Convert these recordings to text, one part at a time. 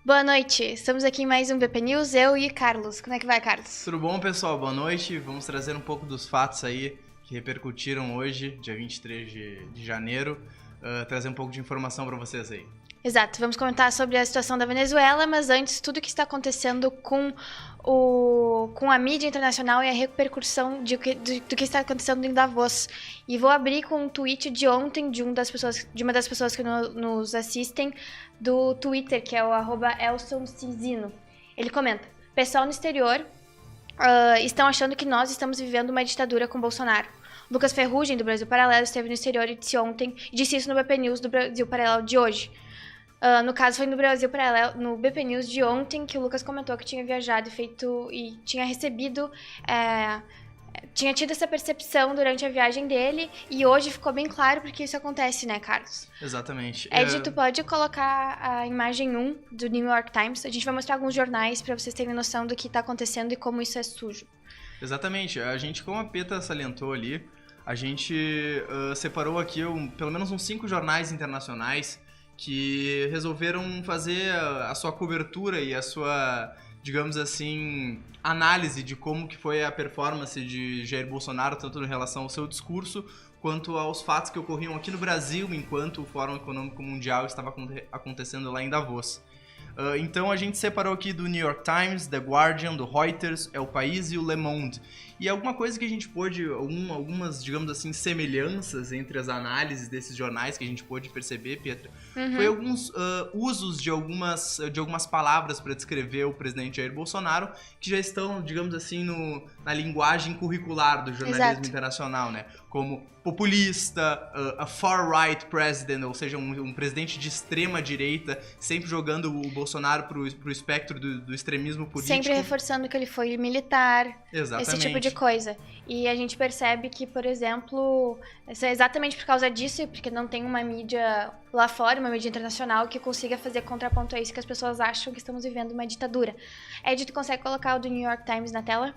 Boa noite, estamos aqui em mais um BP News, eu e Carlos. Como é que vai, Carlos? Tudo bom, pessoal? Boa noite. Vamos trazer um pouco dos fatos aí que repercutiram hoje, dia 23 de janeiro. Trazer um pouco de informação para vocês aí. Exato, vamos comentar sobre a situação da Venezuela, mas antes, tudo o que está acontecendo com a mídia internacional e a repercussão do que está acontecendo em Davos. E vou abrir com um tweet de ontem de uma das pessoas que nos assistem do Twitter, que é o @ElsonCizino. Ele comenta: pessoal no exterior estão achando que nós estamos vivendo uma ditadura com Bolsonaro. Lucas Ferrugem, do Brasil Paralelo, esteve no exterior e disse isso no BP News do Brasil Paralelo de hoje. No caso, foi no Brasil Paralelo, no BP News de ontem, que o Lucas comentou que tinha viajado e tinha recebido, tinha tido essa percepção durante a viagem dele, e hoje ficou bem claro porque isso acontece, né, Carlos? Exatamente. Ed, tu pode colocar a imagem 1 do New York Times? A gente vai mostrar alguns jornais para vocês terem noção do que está acontecendo e como isso é sujo. Exatamente. A gente, como a Peta salientou ali, a gente separou aqui pelo menos uns 5 jornais internacionais que resolveram fazer a sua cobertura e a sua, digamos assim, análise de como que foi a performance de Jair Bolsonaro, tanto em relação ao seu discurso, quanto aos fatos que ocorriam aqui no Brasil, enquanto o Fórum Econômico Mundial estava acontecendo lá em Davos. Então a gente separou aqui do New York Times, The Guardian, do Reuters, El País e o Le Monde. E alguma coisa que a gente pôde, algumas, digamos assim, semelhanças entre as análises desses jornais que a gente pôde perceber, Pietra, foi alguns usos de algumas palavras para descrever o presidente Jair Bolsonaro, que já estão, digamos assim, na linguagem curricular do jornalismo internacional, né? Como populista, a far-right president, ou seja, um presidente de extrema direita, sempre jogando o Bolsonaro pro espectro do extremismo político. Sempre reforçando que ele foi militar. Exatamente. Esse tipo de coisa. E a gente percebe que, por exemplo, é exatamente por causa disso, porque não tem uma mídia lá fora, uma mídia internacional, que consiga fazer contraponto a isso, que as pessoas acham que estamos vivendo uma ditadura. Ed, tu consegue colocar o do New York Times na tela?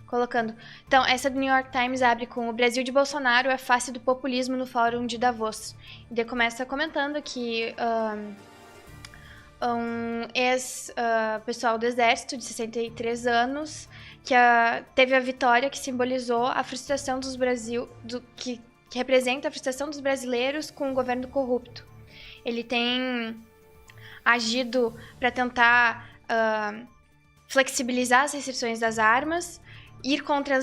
Colocando. Então, essa do New York Times abre com: o Brasil de Bolsonaro é a face do populismo no Fórum de Davos. E daí começa comentando que um ex-pessoal do Exército de 63 anos que teve a vitória que simbolizou a frustração que representa a frustração dos brasileiros com o governo corrupto. Ele tem agido para tentar flexibilizar as restrições das armas, ir contra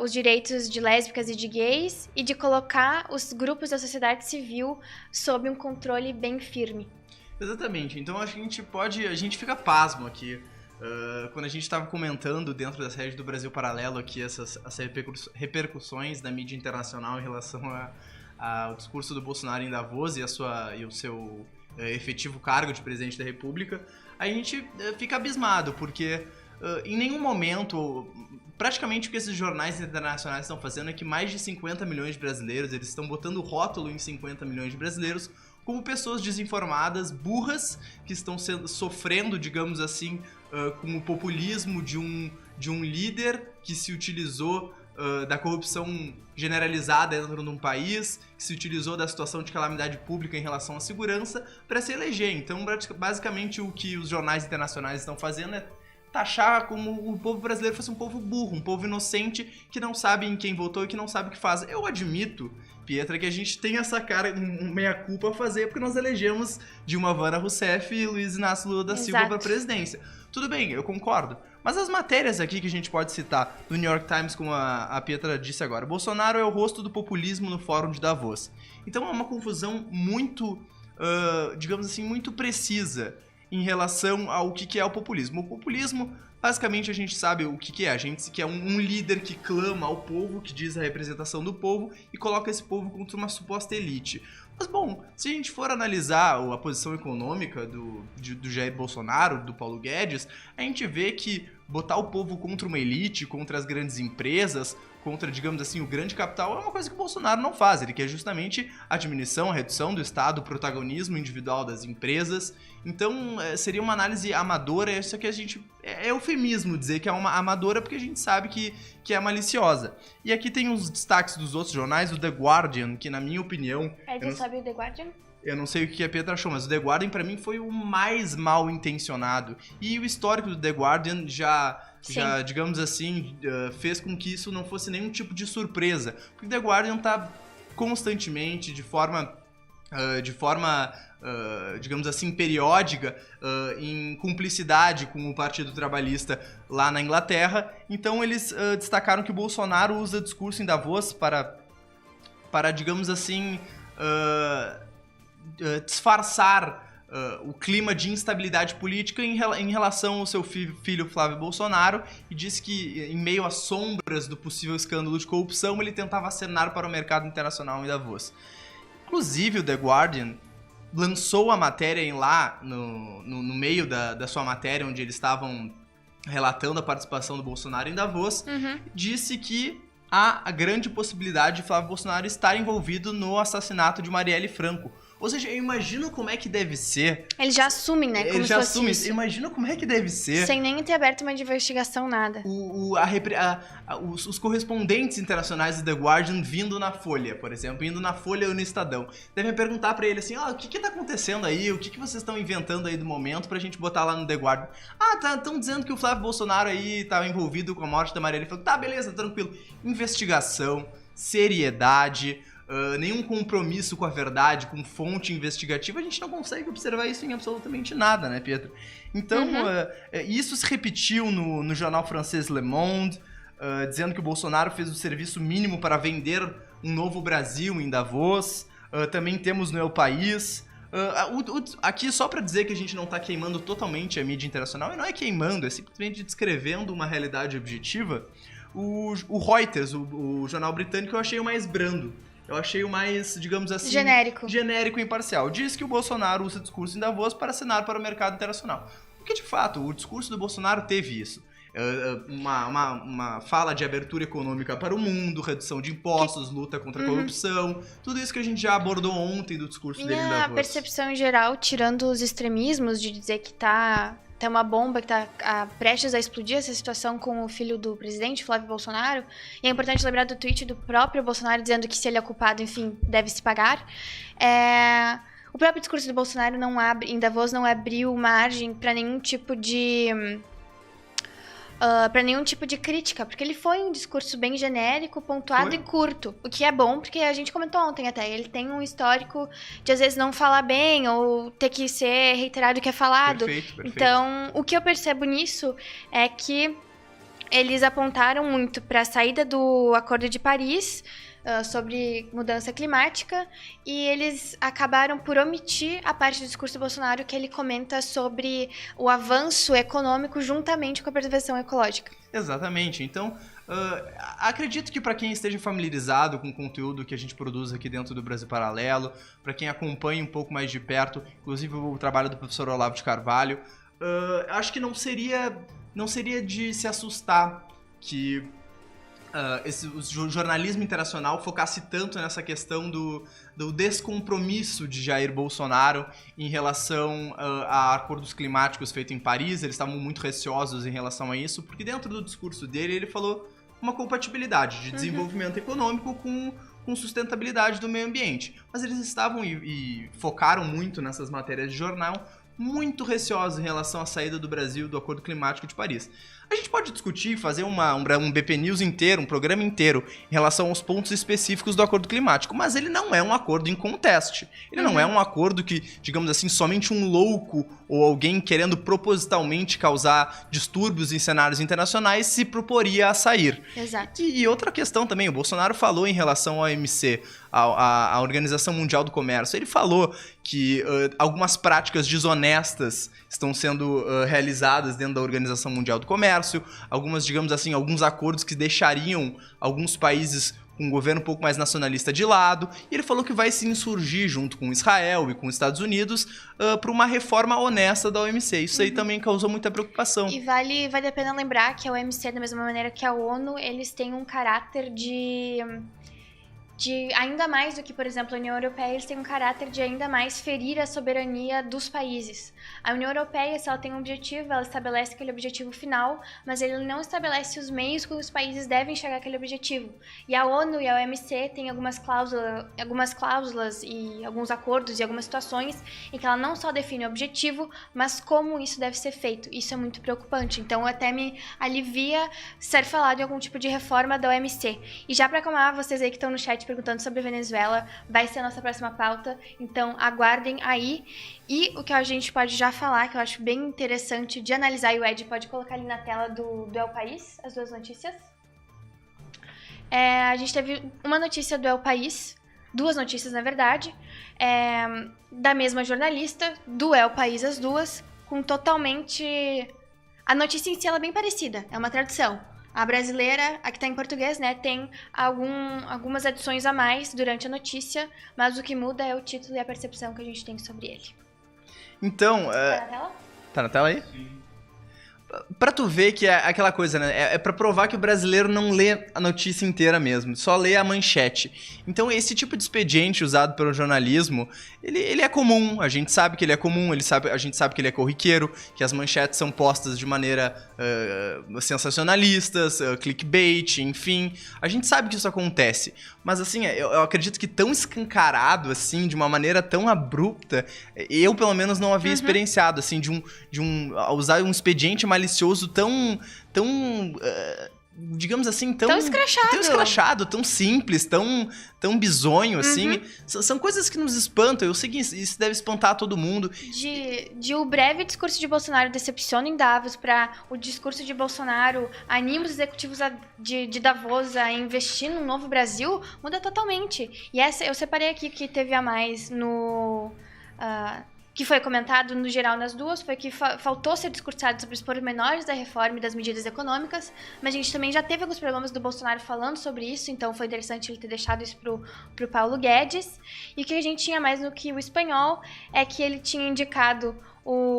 os direitos de lésbicas e de gays e de colocar os grupos da sociedade civil sob um controle bem firme. Exatamente. Então a gente fica pasmo aqui quando a gente estava comentando dentro da sede do Brasil Paralelo aqui essas repercussões da mídia internacional em relação ao discurso do Bolsonaro em Davos e o seu efetivo cargo de presidente da República. A gente fica abismado, porque em nenhum momento, praticamente o que esses jornais internacionais estão fazendo é que mais de 50 milhões de brasileiros, eles estão botando rótulo em 50 milhões de brasileiros como pessoas desinformadas, burras, que estão sofrendo, digamos assim, com o populismo de um líder que se utilizou da corrupção generalizada dentro de um país, que se utilizou da situação de calamidade pública em relação à segurança para se eleger. Então, basicamente, o que os jornais internacionais estão fazendo é taxar como o povo brasileiro fosse um povo burro, um povo inocente que não sabe em quem votou e que não sabe o que faz. Eu admito, Pietra, que a gente tem essa cara, meia-culpa a fazer, porque nós elegemos Dilma Rousseff e Luiz Inácio Lula da Silva para a presidência. Tudo bem, eu concordo. Mas as matérias aqui que a gente pode citar do New York Times, como a Pietra disse agora: Bolsonaro é o rosto do populismo no Fórum de Davos. Então é uma confusão muito, digamos assim, muito precisa em relação ao que é o populismo. O populismo, basicamente, a gente sabe o que é. A gente quer um líder que clama ao povo, que diz a representação do povo e coloca esse povo contra uma suposta elite. Mas, bom, se a gente for analisar a posição econômica do Jair Bolsonaro, do Paulo Guedes, a gente vê que botar o povo contra uma elite, contra as grandes empresas, contra, digamos assim, o grande capital, é uma coisa que o Bolsonaro não faz. Ele quer justamente a diminuição, a redução do Estado, o protagonismo individual das empresas. Então, seria uma análise amadora. Isso aqui a gente... É eufemismo dizer que é uma amadora, porque a gente sabe que é maliciosa. E aqui tem os destaques dos outros jornais, o The Guardian, que na minha opinião... Ed, sabe o The Guardian? Eu não sei o que a Petra achou, mas o The Guardian pra mim foi o mais mal intencionado. E o histórico do The Guardian já digamos assim, fez com que isso não fosse nenhum tipo de surpresa. Porque o The Guardian tá constantemente, de forma digamos assim, periódica, em cumplicidade com o Partido Trabalhista lá na Inglaterra. Então eles destacaram que o Bolsonaro usa discurso em Davos para digamos assim, disfarçar o clima de instabilidade política em relação ao seu filho Flávio Bolsonaro, e disse que, em meio às sombras do possível escândalo de corrupção, ele tentava acenar para o mercado internacional em Davos. Inclusive, o The Guardian lançou a matéria lá no meio da sua matéria, onde eles estavam relatando a participação do Bolsonaro em Davos, disse que há a grande possibilidade de Flávio Bolsonaro estar envolvido no assassinato de Marielle Franco. Ou seja, eu imagino como é que deve ser. Eles já assumem, né? Eles já assumem. Isso. Imagina como é que deve ser. Sem nem ter aberto uma investigação, nada. Os correspondentes internacionais do The Guardian vindo na Folha, por exemplo, indo na Folha ou no Estadão, devem perguntar pra ele assim, o que tá acontecendo aí? O que vocês estão inventando aí do momento pra gente botar lá no The Guardian? Estão dizendo que o Flávio Bolsonaro aí tava envolvido com a morte da Marielle Franco. Tá, beleza, tranquilo. Investigação, seriedade, nenhum compromisso com a verdade, com fonte investigativa, a gente não consegue observar isso em absolutamente nada, né, Pietro? Então, isso se repetiu no jornal francês Le Monde, dizendo que o Bolsonaro fez o serviço mínimo para vender um novo Brasil em Davos. Também temos no El País. Aqui, só para dizer que a gente não tá queimando totalmente a mídia internacional, e não é queimando, é simplesmente descrevendo uma realidade objetiva. O Reuters, o jornal britânico, eu achei o mais brando. Eu achei o mais, digamos assim... Genérico e imparcial. Diz que o Bolsonaro usa discurso em Davos para acenar para o mercado internacional. Porque, de fato, o discurso do Bolsonaro teve isso. Uma fala de abertura econômica para o mundo, redução de impostos, luta contra a corrupção. Tudo isso que a gente já abordou ontem do discurso dele em Davos. A percepção em geral, tirando os extremismos de dizer que tem uma bomba que tá prestes a explodir, essa situação com o filho do presidente, Flávio Bolsonaro. E é importante lembrar do tweet do próprio Bolsonaro dizendo que se ele é culpado, enfim, deve se pagar. O próprio discurso do Bolsonaro em Davos não abriu margem para nenhum tipo de... para nenhum tipo de crítica, porque ele foi um discurso bem genérico, pontuado e curto, o que é bom, porque a gente comentou ontem até, ele tem um histórico de às vezes não falar bem, ou ter que ser reiterado o que é falado. Perfeito. Então, o que eu percebo nisso é que eles apontaram muito para a saída do Acordo de Paris, sobre mudança climática, e eles acabaram por omitir a parte do discurso do Bolsonaro que ele comenta sobre o avanço econômico juntamente com a preservação ecológica. Exatamente. Então, acredito que para quem esteja familiarizado com o conteúdo que a gente produz aqui dentro do Brasil Paralelo, para quem acompanha um pouco mais de perto, inclusive o trabalho do professor Olavo de Carvalho, acho que não seria de se assustar que o jornalismo internacional focasse tanto nessa questão do descompromisso de Jair Bolsonaro em relação a acordos climáticos feitos em Paris. Eles estavam muito receosos em relação a isso, porque dentro do discurso dele ele falou uma compatibilidade de desenvolvimento econômico com sustentabilidade do meio ambiente. Mas eles estavam e focaram muito nessas matérias de jornal, muito receosos em relação à saída do Brasil do Acordo Climático de Paris. A gente pode discutir, fazer um BP News inteiro, um programa inteiro, em relação aos pontos específicos do Acordo Climático, mas ele não é um acordo em conteste. Ele não é um acordo que, digamos assim, somente um louco ou alguém querendo propositalmente causar distúrbios em cenários internacionais se proporia a sair. Exato. E outra questão também, o Bolsonaro falou em relação ao OMC, a Organização Mundial do Comércio. Ele falou que algumas práticas desonestas estão sendo realizadas dentro da Organização Mundial do Comércio, algumas, digamos assim, alguns acordos que deixariam alguns países com um governo um pouco mais nacionalista de lado, e ele falou que vai se insurgir junto com Israel e com os Estados Unidos para uma reforma honesta da OMC. Isso aí também causou muita preocupação. E vale a pena lembrar que a OMC, da mesma maneira que a ONU, eles têm um caráter de de, ainda mais do que, por exemplo, a União Europeia, eles têm um caráter de ainda mais ferir a soberania dos países. A União Europeia, se ela tem um objetivo, ela estabelece aquele objetivo final, mas ele não estabelece os meios com que os países devem chegar àquele objetivo. E a ONU e a OMC têm algumas cláusulas e alguns acordos e algumas situações em que ela não só define o objetivo, mas como isso deve ser feito. Isso é muito preocupante. Então, até me alivia ser falado em algum tipo de reforma da OMC. E já para acalmar vocês aí que estão no chat perguntando sobre a Venezuela, vai ser a nossa próxima pauta, então aguardem aí. E o que a gente pode já falar, que eu acho bem interessante de analisar, e o Ed pode colocar ali na tela do El País, as duas notícias. A gente teve uma notícia do El País, duas notícias na verdade, da mesma jornalista, do El País as duas, com totalmente... A notícia em si ela é bem parecida, é uma tradução. A brasileira, a que está em português, né, tem algumas adições a mais durante a notícia, mas o que muda é o título e a percepção que a gente tem sobre ele. Então... Tá na tela? Tá na tela aí? Sim. Pra tu ver que é aquela coisa, né? É pra provar que o brasileiro não lê a notícia inteira mesmo, só lê a manchete. Então esse tipo de expediente usado pelo jornalismo, ele é comum, a gente sabe que ele é comum, a gente sabe que ele é corriqueiro, que as manchetes são postas de maneira sensacionalistas, clickbait, enfim. A gente sabe que isso acontece, mas assim, eu acredito que tão escancarado, assim, de uma maneira tão abrupta, eu pelo menos não havia experienciado, assim, usar um expediente malicioso tão digamos assim, tão escrachado, tão simples, tão bizonho, assim. São coisas que nos espantam. Eu sei que isso deve espantar todo mundo. De o breve discurso de Bolsonaro decepciona em Davos para o discurso de Bolsonaro anima os executivos de Davos a investir num novo Brasil, muda totalmente. E essa eu separei aqui que teve a mais no... que foi comentado no geral nas duas, foi que faltou ser discursado sobre os pormenores da reforma e das medidas econômicas, mas a gente também já teve alguns programas do Bolsonaro falando sobre isso, então foi interessante ele ter deixado isso pro Paulo Guedes. E o que a gente tinha mais no que o espanhol é que ele tinha indicado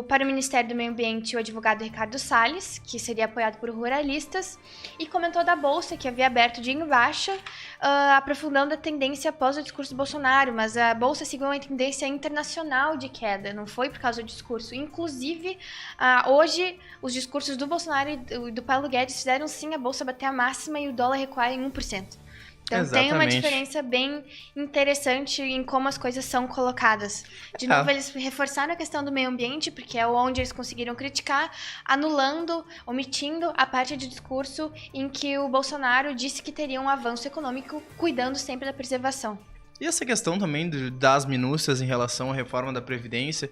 para o Ministério do Meio Ambiente o advogado Ricardo Salles, que seria apoiado por ruralistas, e comentou da Bolsa, que havia aberto dia em baixa, aprofundando a tendência após o discurso do Bolsonaro, mas a Bolsa seguiu uma tendência internacional de queda, não foi por causa do discurso. Inclusive, hoje, os discursos do Bolsonaro e do Paulo Guedes fizeram sim a Bolsa bater a máxima e o dólar recuar em 1%. Então Exatamente. Tem uma diferença bem interessante em como as coisas são colocadas. De novo, eles reforçaram a questão do meio ambiente, porque é onde eles conseguiram criticar, anulando, omitindo a parte de discurso em que o Bolsonaro disse que teria um avanço econômico, cuidando sempre da preservação. E essa questão também das minúcias em relação à reforma da Previdência,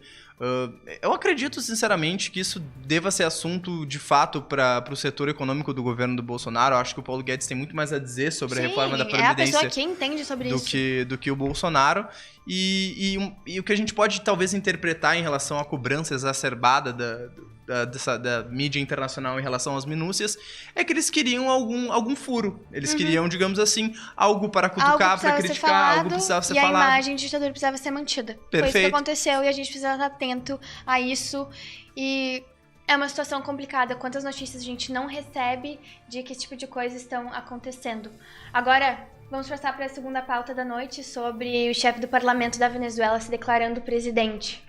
eu acredito sinceramente que isso deva ser assunto de fato para o setor econômico do governo do Bolsonaro. Eu acho que o Paulo Guedes tem muito mais a dizer sobre a reforma da Previdência. É a pessoa que entende sobre isso. Do que o Bolsonaro. E o que a gente pode talvez interpretar em relação à cobrança exacerbada da mídia internacional em relação às minúcias é que eles queriam algum furo. Eles queriam, digamos assim, algo para cutucar, para criticar, algo precisava ser falado. E a imagem de ditadura precisava ser mantida. Perfeito. Foi isso que aconteceu e a gente precisa estar atento a isso. E é uma situação complicada. Quantas notícias a gente não recebe de que esse tipo de coisa estão acontecendo. Agora, vamos passar para a segunda pauta da noite sobre o chefe do parlamento da Venezuela se declarando presidente.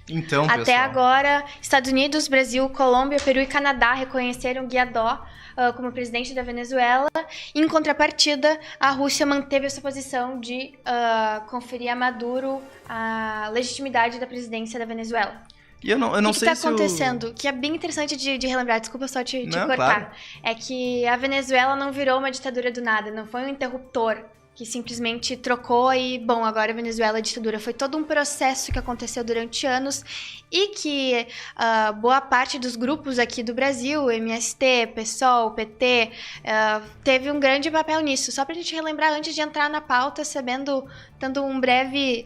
Então, Até pessoal, agora, Estados Unidos, Brasil, Colômbia, Peru e Canadá reconheceram Guaidó como presidente da Venezuela. Em contrapartida, a Rússia manteve essa posição de conferir a Maduro a legitimidade da presidência da Venezuela. E eu não sei se o que está acontecendo, que é bem interessante de relembrar, desculpa só te cortar, claro. É que a Venezuela não virou uma ditadura do nada, não foi um interruptor que simplesmente trocou e, bom, agora a Venezuela é ditadura. Foi todo um processo que aconteceu durante anos e que boa parte dos grupos aqui do Brasil, MST, PSOL, PT, teve um grande papel nisso. Só pra gente relembrar antes de entrar na pauta, dando um breve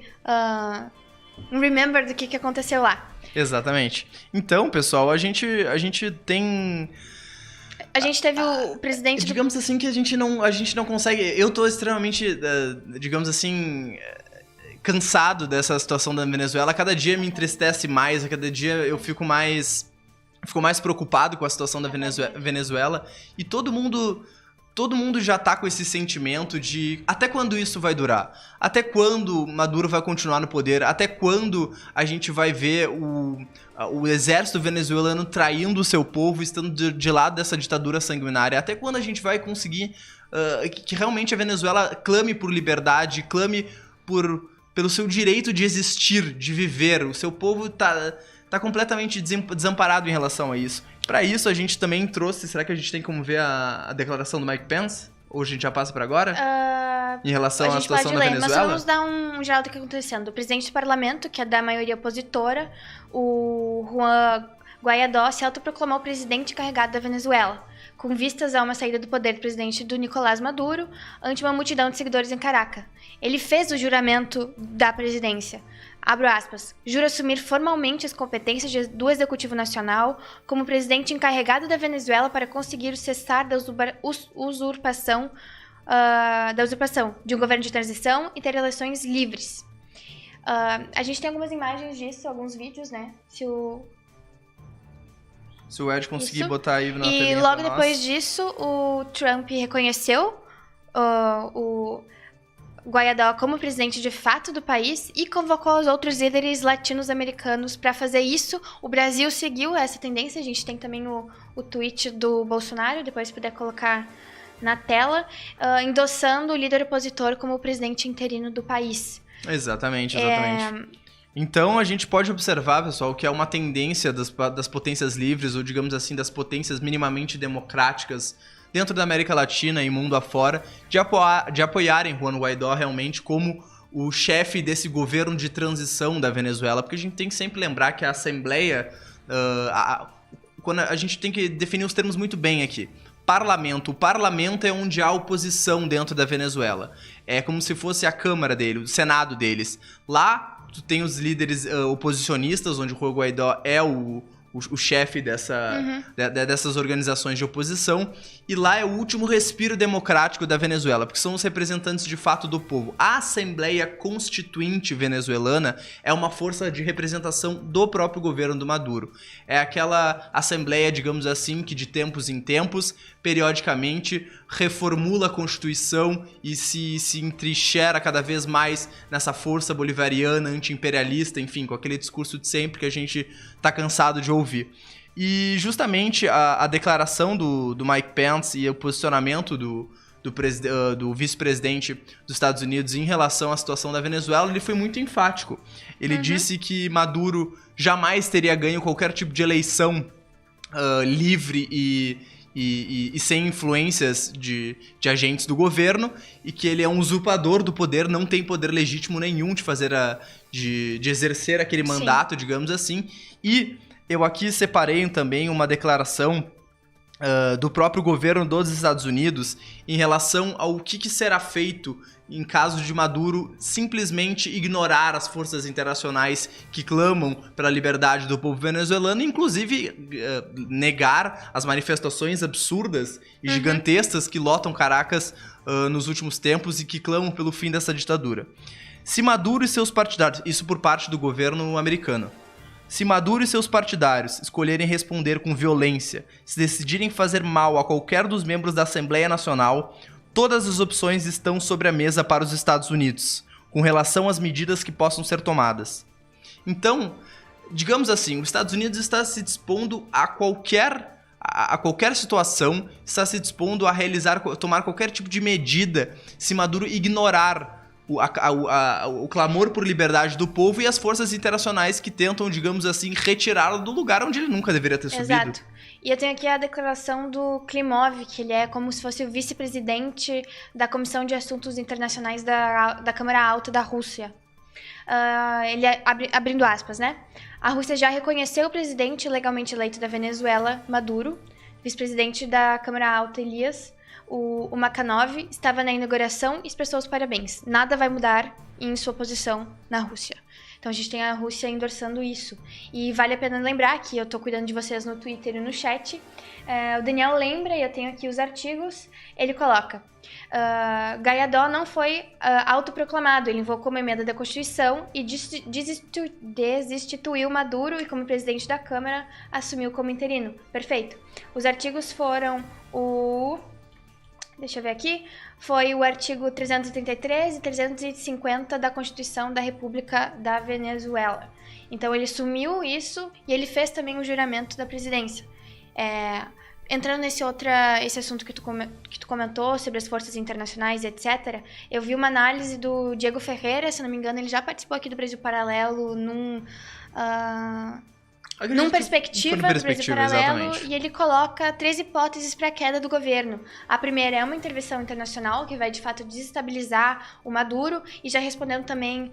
um remember do que aconteceu lá. Exatamente. Então, pessoal, a gente tem... A gente teve o presidente... Digamos assim que a gente não consegue... Eu tô extremamente, digamos assim, cansado dessa situação da Venezuela. Cada dia me entristece mais, a cada dia eu fico mais preocupado com a situação da Venezuela. E todo mundo todo mundo já tá com esse sentimento de até quando isso vai durar? Até quando Maduro vai continuar no poder? Até quando a gente vai ver o exército venezuelano traindo o seu povo, estando de lado dessa ditadura sanguinária? Até quando a gente vai conseguir que realmente a Venezuela clame por liberdade, clame pelo seu direito de existir, de viver? O seu povo tá completamente desamparado em relação a isso. Para isso, a gente também trouxe... Será que a gente tem como ver a declaração do Mike Pence? Ou a gente já passa para agora? Em relação à situação da Venezuela? Mas vamos dar um geral do que está acontecendo. O presidente do parlamento, que é da maioria opositora, o Juan Guaidó, se autoproclamou presidente encarregado da Venezuela, com vistas a uma saída do poder do presidente do Nicolás Maduro ante uma multidão de seguidores em Caracas. Ele fez o juramento da presidência. Abro aspas. Jura assumir formalmente as competências do Executivo Nacional como presidente encarregado da Venezuela para conseguir o cessar da usurpação de um governo de transição e ter eleições livres. A gente tem algumas imagens disso, alguns vídeos, né? Se o Ed conseguir botar aí na telinha. E logo depois disso, o Trump reconheceu o Guaidó como presidente de fato do país e convocou os outros líderes latino-americanos para fazer isso. O Brasil seguiu essa tendência. A gente tem também o tweet do Bolsonaro, depois se puder colocar na tela, endossando o líder opositor como o presidente interino do país. Exatamente. Então a gente pode observar, pessoal, que é uma tendência das potências livres, ou digamos assim, das potências minimamente democráticas dentro da América Latina e mundo afora, de apoiarem Juan Guaidó realmente como o chefe desse governo de transição da Venezuela, porque a gente tem que sempre lembrar que a Assembleia, quando a gente tem que definir os termos muito bem aqui. O parlamento é onde há oposição dentro da Venezuela. É como se fosse a Câmara dele, o Senado deles. Lá, tu tem os líderes oposicionistas, onde o Juan Guaidó é o chefe dessas organizações de oposição, e lá é o último respiro democrático da Venezuela, porque são os representantes de fato do povo. A Assembleia Constituinte venezuelana é uma força de representação do próprio governo do Maduro. É aquela assembleia, digamos assim, que de tempos em tempos, periodicamente, reformula a Constituição e se entrincheira cada vez mais nessa força bolivariana, anti-imperialista, enfim, com aquele discurso de sempre que a gente tá cansado de ouvir. E justamente a declaração do Mike Pence e o posicionamento do vice-presidente dos Estados Unidos em relação à situação da Venezuela, ele foi muito enfático. Ele disse que Maduro jamais teria ganho qualquer tipo de eleição livre e sem influências de agentes do governo, e que ele é um usurpador do poder, não tem poder legítimo nenhum de fazer de exercer aquele mandato, digamos assim. E eu aqui separei também uma declaração do próprio governo dos Estados Unidos em relação ao que será feito em caso de Maduro simplesmente ignorar as forças internacionais que clamam pela liberdade do povo venezuelano, inclusive negar as manifestações absurdas e gigantescas que lotam Caracas nos últimos tempos e que clamam pelo fim dessa ditadura. Se Maduro e seus partidários, isso por parte do governo americano, se Maduro e seus partidários escolherem responder com violência, se decidirem fazer mal a qualquer dos membros da Assembleia Nacional, todas as opções estão sobre a mesa para os Estados Unidos, com relação às medidas que possam ser tomadas. Então, digamos assim, os Estados Unidos está se dispondo a qualquer situação, está se dispondo a tomar qualquer tipo de medida se Maduro ignorar o clamor por liberdade do povo e as forças internacionais que tentam, digamos assim, retirá-lo do lugar onde ele nunca deveria ter subido. Exato. E eu tenho aqui a declaração do Klimov, que ele é como se fosse o vice-presidente da Comissão de Assuntos Internacionais da Câmara Alta da Rússia. Ele abrindo aspas, né? A Rússia já reconheceu o presidente legalmente eleito da Venezuela, Maduro, vice-presidente da Câmara Alta, Elias. O Makanov estava na inauguração e expressou os parabéns. Nada vai mudar em sua posição na Rússia. Então a gente tem a Rússia endossando isso. E vale a pena lembrar que eu tô cuidando de vocês no Twitter e no chat. O Daniel lembra, e eu tenho aqui os artigos, ele coloca: Guaidó não foi autoproclamado, ele invocou uma emenda da Constituição e destituiu Maduro e, como presidente da Câmara, assumiu como interino. Perfeito. Os artigos foram o deixa eu ver aqui, foi o artigo 333 e 350 da Constituição da República da Venezuela. Então ele assumiu isso e ele fez também o juramento da presidência. Entrando esse assunto que tu comentou sobre as forças internacionais, etc., eu vi uma análise do Diego Ferreira, se não me engano, ele já participou aqui do Brasil Paralelo num perspectiva do Brasil Paralelo, exatamente. E ele coloca 3 hipóteses para a queda do governo. A primeira é uma intervenção internacional que vai, de fato, desestabilizar o Maduro, e já respondendo também...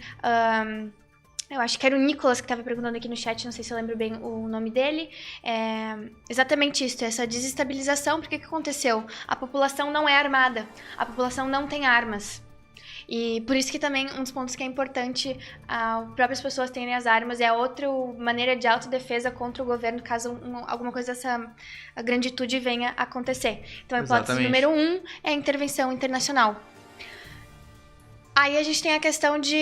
eu acho que era o Nicolas que estava perguntando aqui no chat, não sei se eu lembro bem o nome dele. Exatamente isso, essa desestabilização. Porque o que aconteceu? A população não é armada, a população não tem armas. E por isso que também um dos pontos que é importante as próprias pessoas terem as armas é outra maneira de autodefesa contra o governo, caso alguma coisa dessa granditude venha a acontecer. Então a hipótese número 1 é a intervenção internacional. Aí a gente tem a questão de...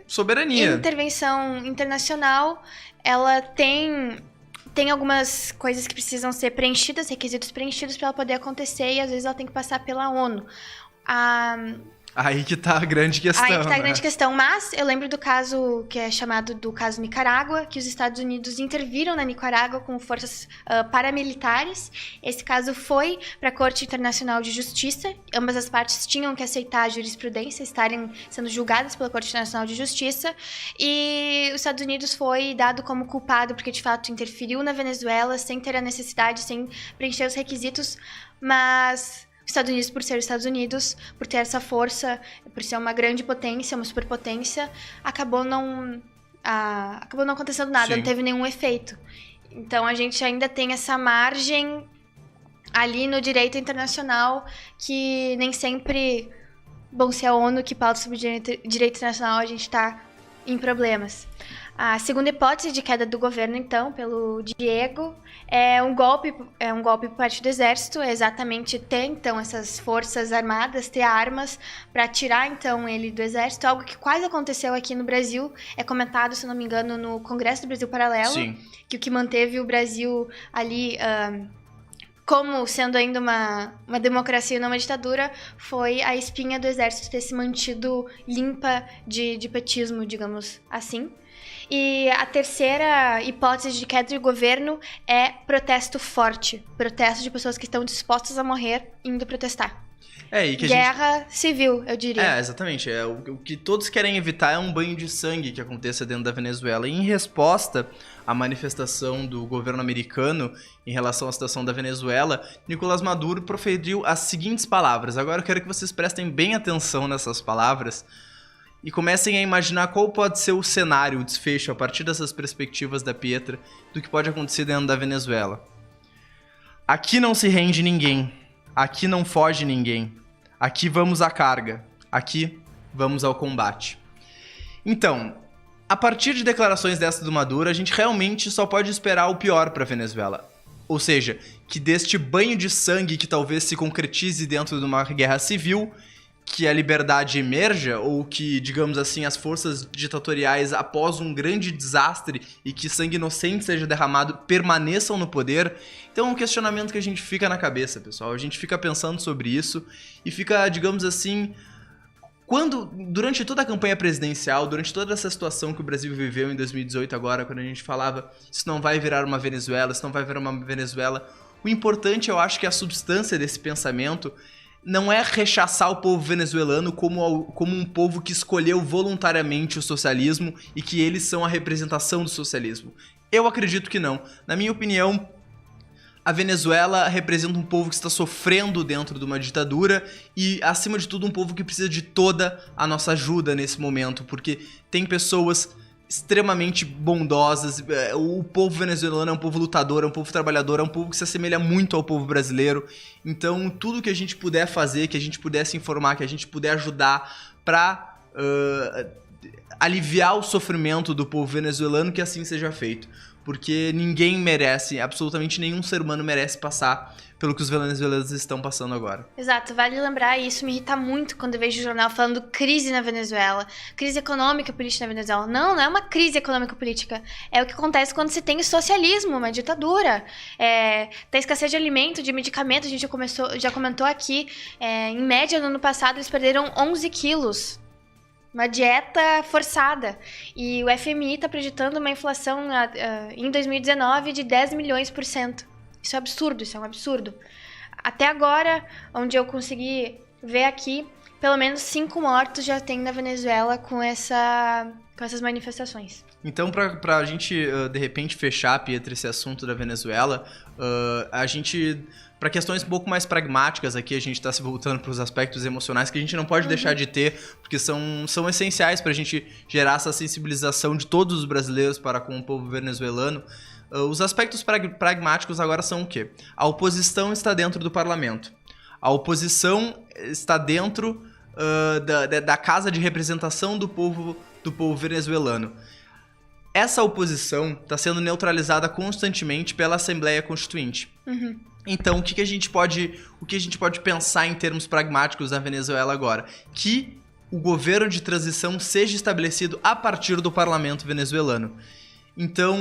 soberania. Intervenção internacional, ela tem algumas coisas que precisam ser preenchidas, requisitos preenchidos para ela poder acontecer, e às vezes ela tem que passar pela ONU. Aí que tá a grande questão. Aí que tá a grande questão, mas eu lembro do caso que é chamado do caso Nicarágua, que os Estados Unidos interviram na Nicarágua com forças paramilitares. Esse caso foi para a Corte Internacional de Justiça. Ambas as partes tinham que aceitar a jurisprudência, estarem sendo julgadas pela Corte Internacional de Justiça. E os Estados Unidos foi dado como culpado porque, de fato, interferiu na Venezuela sem ter a necessidade, sem preencher os requisitos, mas... Estados Unidos, por ser os Estados Unidos, por ter essa força, por ser uma grande potência, uma superpotência, acabou não acontecendo nada, Sim. Não teve nenhum efeito. Então a gente ainda tem essa margem ali no direito internacional que nem sempre, bom, se é a ONU que pauta sobre direito internacional, a gente está em problemas. A segunda hipótese de queda do governo, então, pelo Diego, é um golpe por parte do exército, é exatamente ter, então, essas forças armadas, ter armas para tirar, então, ele do exército, algo que quase aconteceu aqui no Brasil, é comentado, se não me engano, no Congresso do Brasil Paralelo, Sim. Que o que manteve o Brasil ali... como sendo ainda uma democracia e não uma ditadura, foi a espinha do exército ter se mantido limpa de petismo, digamos assim. E a terceira hipótese de queda de governo é protesto forte. Protesto de pessoas que estão dispostas a morrer indo protestar. Guerra civil, eu diria. Exatamente. O que todos querem evitar é um banho de sangue que aconteça dentro da Venezuela. E em resposta à manifestação do governo americano em relação à situação da Venezuela, Nicolás Maduro proferiu as seguintes palavras. Agora eu quero que vocês prestem bem atenção nessas palavras e comecem a imaginar qual pode ser o cenário, o desfecho, a partir dessas perspectivas da Pietra, do que pode acontecer dentro da Venezuela. Aqui não se rende ninguém. Aqui não foge ninguém. Aqui vamos à carga. Aqui vamos ao combate. Então, a partir de declarações dessa do Maduro, a gente realmente só pode esperar o pior para a Venezuela. Ou seja, que deste banho de sangue que talvez se concretize dentro de uma guerra civil, que a liberdade emerja, ou que, digamos assim, as forças ditatoriais, após um grande desastre e que sangue inocente seja derramado, permaneçam no poder. Então é um questionamento que a gente fica na cabeça, pessoal. A gente fica pensando sobre isso e fica, digamos assim, durante toda a campanha presidencial, durante toda essa situação que o Brasil viveu em 2018 agora, quando a gente falava isso não vai virar uma Venezuela, isso não vai virar uma Venezuela, o importante, eu acho que a substância desse pensamento não é rechaçar o povo venezuelano como um povo que escolheu voluntariamente o socialismo e que eles são a representação do socialismo. Eu acredito que não. Na minha opinião, a Venezuela representa um povo que está sofrendo dentro de uma ditadura e, acima de tudo, um povo que precisa de toda a nossa ajuda nesse momento, porque tem pessoas extremamente bondosas. O povo venezuelano é um povo lutador, é um povo trabalhador, é um povo que se assemelha muito ao povo brasileiro. Então, tudo que a gente puder fazer, que a gente puder se informar, que a gente puder ajudar para aliviar o sofrimento do povo venezuelano, que assim seja feito. porque ninguém merece, absolutamente nenhum ser humano merece passar pelo que os venezuelanos estão passando agora. Exato, vale lembrar, e isso me irrita muito quando eu vejo o jornal falando crise na Venezuela, crise econômica e política na Venezuela. Não é uma crise econômica e política. É o que acontece quando se tem socialismo, uma ditadura. Tem escassez de alimento, de medicamento, a gente já comentou aqui. Em média, no ano passado, eles perderam 11 quilos. Uma dieta forçada. E o FMI está projetando uma inflação em 2019 de 10 milhões por cento. Isso é absurdo, isso é um absurdo. Até agora, onde eu consegui ver aqui, pelo menos 5 mortos já tem na Venezuela com essas manifestações. Então, pra gente, de repente, fechar, Pietra, esse assunto da Venezuela, a gente... Para questões um pouco mais pragmáticas aqui, a gente está se voltando para os aspectos emocionais que a gente não pode deixar de ter, porque são essenciais para a gente gerar essa sensibilização de todos os brasileiros para com o povo venezuelano. Os aspectos pragmáticos agora são o quê? A oposição está dentro do parlamento. A oposição está dentro da casa de representação do povo venezuelano. Essa oposição está sendo neutralizada constantemente pela Assembleia Constituinte. Então, o que a gente pode pensar em termos pragmáticos na Venezuela agora? Que o governo de transição seja estabelecido a partir do parlamento venezuelano. Então,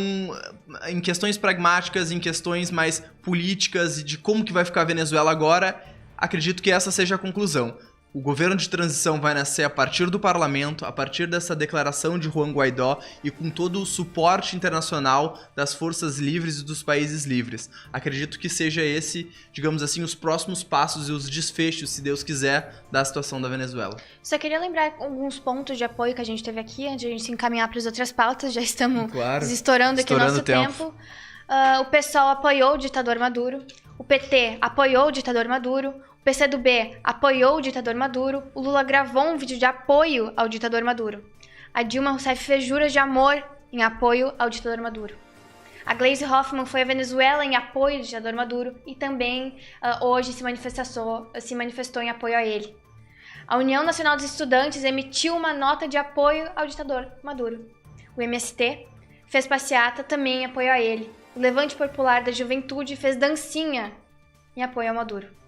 em questões pragmáticas, em questões mais políticas e de como que vai ficar a Venezuela agora, acredito que essa seja a conclusão. O governo de transição vai nascer a partir do parlamento, a partir dessa declaração de Juan Guaidó e com todo o suporte internacional das forças livres e dos países livres. Acredito que seja esse, digamos assim, os próximos passos e os desfechos, se Deus quiser, da situação da Venezuela. Só queria lembrar alguns pontos de apoio que a gente teve aqui, antes de a gente se encaminhar para as outras pautas, já estamos estourando aqui o nosso tempo. O PSOL apoiou o ditador Maduro, o PT apoiou o ditador Maduro, o PCdoB apoiou o ditador Maduro, o Lula gravou um vídeo de apoio ao ditador Maduro. A Dilma Rousseff fez juras de amor em apoio ao ditador Maduro. A Gleisi Hoffmann foi à Venezuela em apoio ao ditador Maduro e também hoje se manifestou em apoio a ele. A União Nacional dos Estudantes emitiu uma nota de apoio ao ditador Maduro. O MST fez passeata também em apoio a ele. O Levante Popular da Juventude fez dancinha em apoio ao Maduro.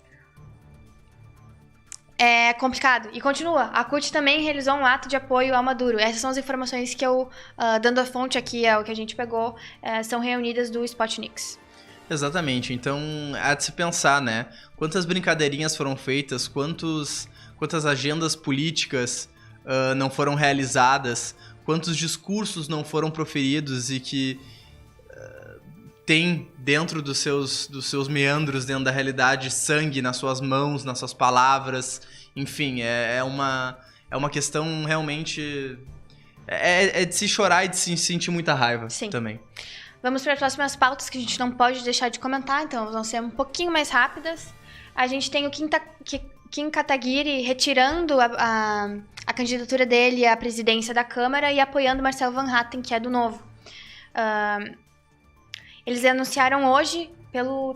É complicado. E continua. A CUT também realizou um ato de apoio ao Maduro. Essas são as informações que eu, dando a fonte aqui, é o que a gente pegou, são reunidas do Spotnix. Exatamente. Então, há de se pensar, né? Quantas brincadeirinhas foram feitas, quantas agendas políticas não foram realizadas, quantos discursos não foram proferidos e que tem dentro dos seus meandros, dentro da realidade, sangue nas suas mãos, nas suas palavras. Enfim, é uma questão realmente... É de se chorar e de se sentir muita raiva. Sim. Também. Vamos para as próximas pautas que a gente não pode deixar de comentar, então vão ser um pouquinho mais rápidas. A gente tem o Kim Kataguiri retirando a candidatura dele à presidência da Câmara e apoiando Marcelo Van Hatten, que é do Novo. Eles anunciaram hoje, pelo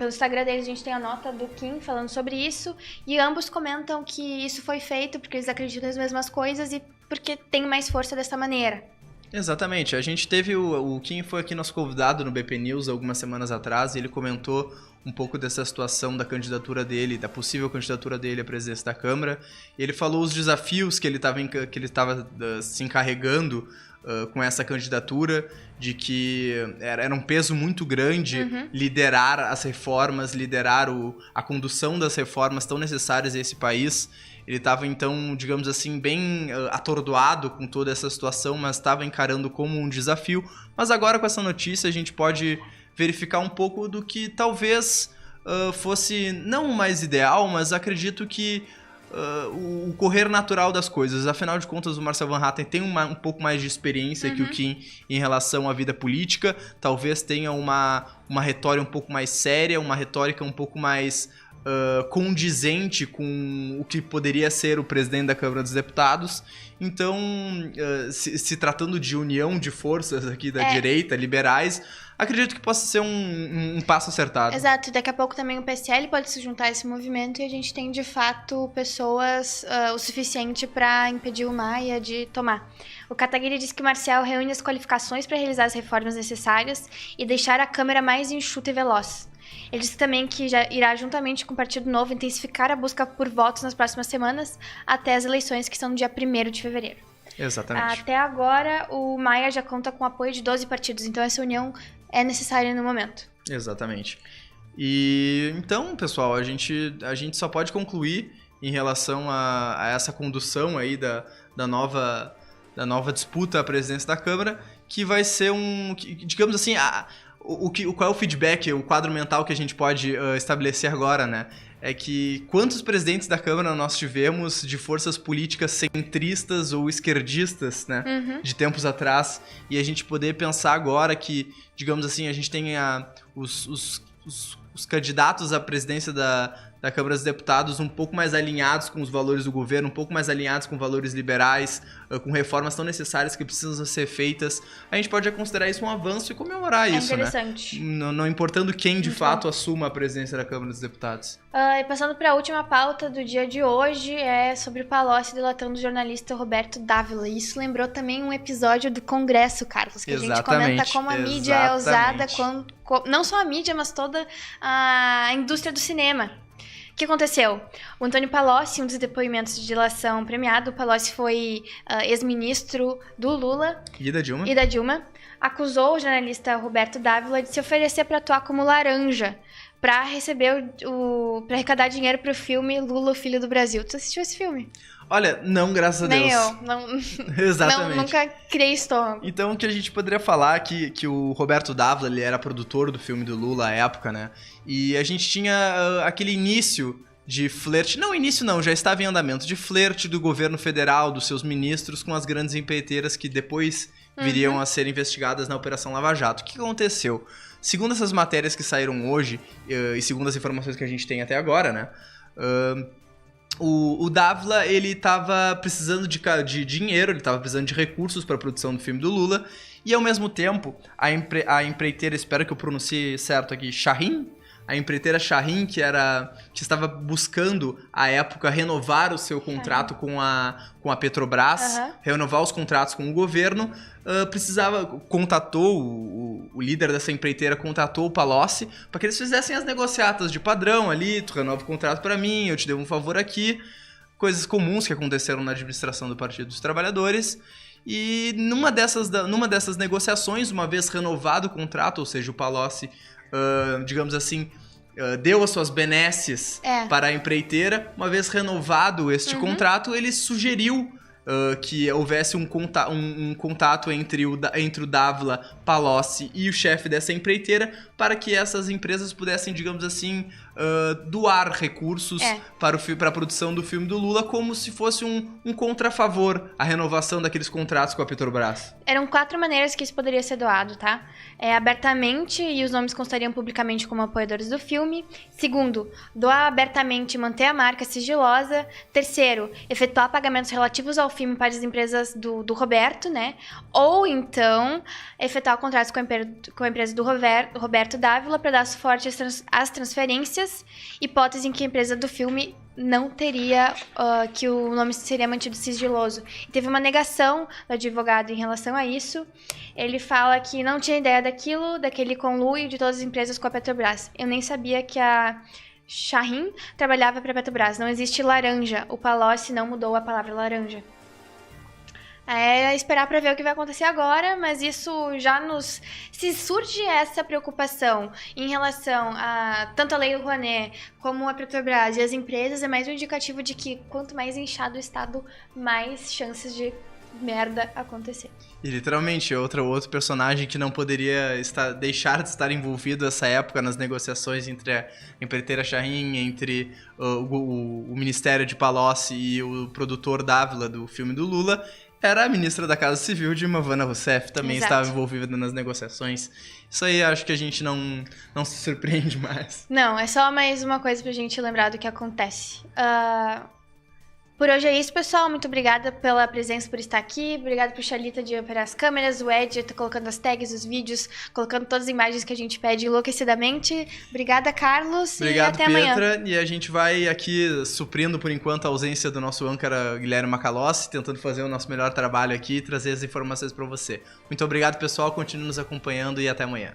Instagram deles, a gente tem a nota do Kim falando sobre isso, e ambos comentam que isso foi feito porque eles acreditam nas mesmas coisas e porque tem mais força dessa maneira. Exatamente, a gente teve o Kim foi aqui nosso convidado no BP News algumas semanas atrás, e ele comentou um pouco dessa situação da candidatura dele, da possível candidatura dele à presidência da Câmara, e ele falou os desafios que ele estava se encarregando com essa candidatura, de que era um peso muito grande liderar as reformas, liderar a condução das reformas tão necessárias a esse país. Ele estava, então, digamos assim, bem atordoado com toda essa situação, mas estava encarando como um desafio. Mas agora, com essa notícia, a gente pode verificar um pouco do que talvez fosse, não o mais ideal, mas acredito que o correr natural das coisas. Afinal de contas, o Marcelo Van Hatten tem um pouco mais de experiência que o Kim em relação à vida política. Talvez tenha uma retórica um pouco mais séria, uma retórica um pouco mais condizente com o que poderia ser o presidente da Câmara dos Deputados. Então, se tratando de união de forças aqui da direita, liberais, acredito que possa ser um passo acertado. Exato, e daqui a pouco também o PSL pode se juntar a esse movimento e a gente tem, de fato, pessoas o suficiente para impedir o Maia de tomar. O Kataguiri disse que o Marcel reúne as qualificações para realizar as reformas necessárias e deixar a Câmara mais enxuta e veloz. Ele disse também que já irá, juntamente com o Partido Novo, intensificar a busca por votos nas próximas semanas até as eleições, que são no dia 1º de fevereiro. Exatamente. Até agora, o Maia já conta com o apoio de 12 partidos, então essa união é necessária no momento. Exatamente. E então, pessoal, a gente só pode concluir em relação a essa condução aí da nova disputa à presidência da Câmara, que vai ser digamos assim, qual é o feedback, o quadro mental que a gente pode estabelecer agora, né? É que quantos presidentes da Câmara nós tivemos de forças políticas centristas ou esquerdistas, né? De tempos atrás, e a gente poder pensar agora que, digamos assim, a gente tem os candidatos à presidência da Câmara dos Deputados um pouco mais alinhados com os valores do governo, um pouco mais alinhados com valores liberais, com reformas tão necessárias que precisam ser feitas. A gente pode considerar isso um avanço e comemorar isso, interessante. Né? Não importando quem de fato assuma a presidência da Câmara dos Deputados. E passando para a última pauta do dia de hoje, é sobre o Palocci delatando o jornalista Roberto Dávila. Isso lembrou também um episódio do Congresso, Carlos, que a gente comenta como a mídia é usada, não só a mídia, mas toda a indústria do cinema. O que aconteceu? O Antônio Palocci, um dos depoimentos de delação premiado, o Palocci foi ex-ministro do Lula e da Dilma, acusou o jornalista Roberto Dávila de se oferecer para atuar como laranja, para receber para arrecadar dinheiro para o filme Lula, o Filho do Brasil. Tu assistiu esse filme? Olha, não, graças a Deus. Nem eu. Não, exatamente. Nunca criei estômago. Então, o que a gente poderia falar é que o Roberto Dávila, ele era produtor do filme do Lula à época, né? E a gente tinha aquele início de flerte, já estava em andamento, de flerte do governo federal, dos seus ministros com as grandes empreiteiras que depois viriam a ser investigadas na Operação Lava Jato. O que aconteceu? Segundo essas matérias que saíram hoje, e segundo as informações que a gente tem até agora, né? O Dávila, ele estava precisando de dinheiro, ele estava precisando de recursos para a produção do filme do Lula, e ao mesmo tempo, a empreiteira, espero que eu pronuncie certo aqui, Shahin, a empreiteira Shahin, que estava buscando, à época, renovar o seu contrato com a Petrobras, renovar os contratos com o governo, contatou, o líder dessa empreiteira contatou o Palocci para que eles fizessem as negociatas de padrão ali, tu renova o contrato para mim, eu te devo um favor aqui, coisas comuns que aconteceram na administração do Partido dos Trabalhadores. E numa dessas negociações, uma vez renovado o contrato, ou seja, o Palocci, digamos assim, deu as suas benesses para a empreiteira, uma vez renovado este contrato, ele sugeriu que houvesse um contato entre o Dávila, Palocci e o chefe dessa empreiteira para que essas empresas pudessem, digamos assim, doar recursos para a produção do filme do Lula, como se fosse um contrafavor à renovação daqueles contratos com a Petrobras. Eram 4 maneiras que isso poderia ser doado, tá? Abertamente, e os nomes constariam publicamente como apoiadores do filme. Segundo, doar abertamente e manter a marca sigilosa. Terceiro, efetuar pagamentos relativos ao filme para as empresas do Roberto, né? Ou então, efetuar contratos com a empresa do Roberto Dávila para dar suporte às transferências, hipótese em que a empresa do filme não teria, que o nome seria mantido sigiloso. E teve uma negação do advogado em relação a isso. Ele fala que não tinha ideia daquele conluio de todas as empresas com a Petrobras. Eu nem sabia que a Shahin trabalhava para a Petrobras. Não existe laranja. O Palocci não mudou a palavra laranja. É esperar para ver o que vai acontecer agora, mas isso já se surge essa preocupação em relação a tanto a Lei do Rouanet como a Petrobras e as empresas, é mais um indicativo de que quanto mais inchado o Estado, mais chances de merda acontecer. E literalmente, outro personagem que não poderia deixar de estar envolvido nessa época nas negociações entre a empreiteira Shahin, entre o Ministério de Palocci e o produtor Dávila do filme do Lula, era a ministra da Casa Civil, Dilma Vana Rousseff, também Exato. estava envolvida nas negociações. Isso aí acho que a gente não se surpreende mais. Não, é só mais uma coisa pra gente lembrar do que acontece. Por hoje é isso, pessoal. Muito obrigada pela presença, por estar aqui. Obrigada pro Charlita de operar as câmeras, o Ed tá colocando as tags, os vídeos, colocando todas as imagens que a gente pede enlouquecidamente. Obrigada, Carlos. Obrigado, e até Pietra. amanhã. E a gente vai aqui suprindo, por enquanto, a ausência do nosso âncora Guilherme Macalossi, tentando fazer o nosso melhor trabalho aqui e trazer as informações para você. Muito obrigado, pessoal. Continue nos acompanhando e até amanhã.